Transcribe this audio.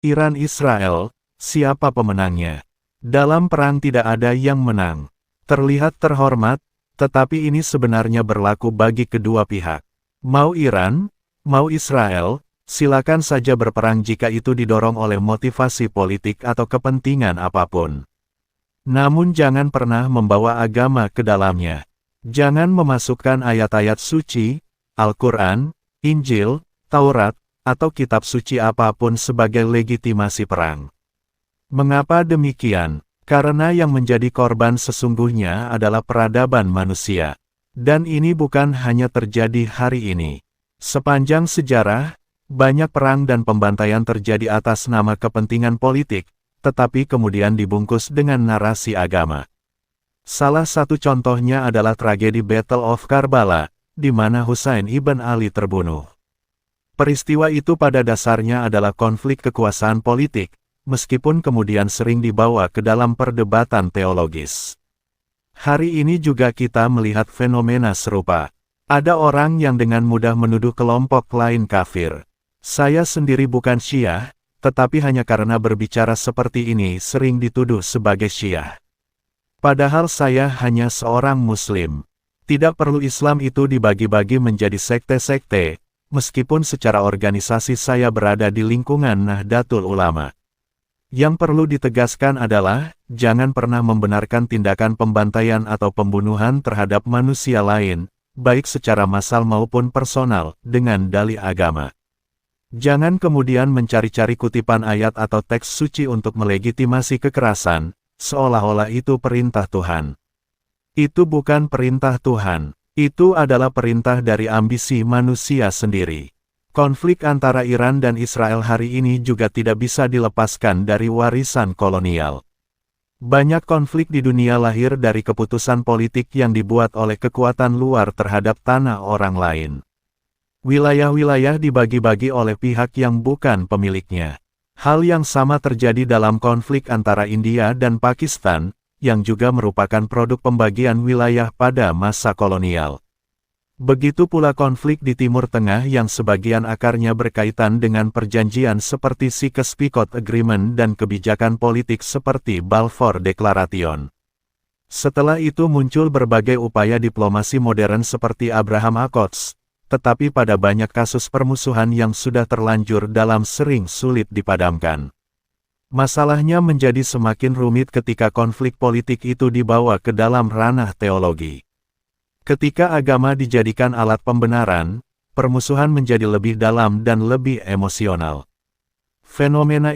Iran-Israel, siapa pemenangnya? Dalam perang tidak ada yang menang. Terlihat terhormat, tetapi ini sebenarnya berlaku bagi kedua pihak. Mau Iran, mau Israel, silakan saja berperang jika itu didorong oleh motivasi politik atau kepentingan apapun. Namun jangan pernah membawa agama ke dalamnya. Jangan memasukkan ayat-ayat suci, Al-Quran, Injil, Taurat, atau kitab suci apapun sebagai legitimasi perang. Mengapa demikian? Karena yang menjadi korban sesungguhnya adalah peradaban manusia. Dan ini bukan hanya terjadi hari ini. Sepanjang sejarah, banyak perang dan pembantaian terjadi atas nama kepentingan politik, tetapi kemudian dibungkus dengan narasi agama. Salah satu contohnya adalah tragedi Battle of Karbala, di mana Husain ibn Ali terbunuh. Peristiwa itu pada dasarnya adalah konflik kekuasaan politik, meskipun kemudian sering dibawa ke dalam perdebatan teologis. Hari ini juga kita melihat fenomena serupa. Ada orang yang dengan mudah menuduh kelompok lain kafir. Saya sendiri bukan Syiah, tetapi hanya karena berbicara seperti ini sering dituduh sebagai Syiah. Padahal saya hanya seorang Muslim. Tidak perlu Islam itu dibagi-bagi menjadi sekte-sekte, meskipun secara organisasi saya berada di lingkungan Nahdlatul Ulama. Yang perlu ditegaskan adalah, jangan pernah membenarkan tindakan pembantaian atau pembunuhan terhadap manusia lain, baik secara massal maupun personal, dengan dalih agama. Jangan kemudian mencari-cari kutipan ayat atau teks suci untuk melegitimasi kekerasan, seolah-olah itu perintah Tuhan. Itu bukan perintah Tuhan. Itu adalah perintah dari ambisi manusia sendiri. Konflik antara Iran dan Israel hari ini juga tidak bisa dilepaskan dari warisan kolonial. Banyak konflik di dunia lahir dari keputusan politik yang dibuat oleh kekuatan luar terhadap tanah orang lain. Wilayah-wilayah dibagi-bagi oleh pihak yang bukan pemiliknya. Hal yang sama terjadi dalam konflik antara India dan Pakistan, yang juga merupakan produk pembagian wilayah pada masa kolonial. Begitu pula konflik di Timur Tengah yang sebagian akarnya berkaitan dengan perjanjian seperti Sykes-Picot Agreement dan kebijakan politik seperti Balfour Declaration. Setelah itu muncul berbagai upaya diplomasi modern seperti Abraham Accords, tetapi pada banyak kasus permusuhan yang sudah terlanjur dalam sering sulit dipadamkan. Masalahnya menjadi semakin rumit ketika konflik politik itu dibawa ke dalam ranah teologi. Ketika agama dijadikan alat pembenaran, permusuhan menjadi lebih dalam dan lebih emosional. Fenomena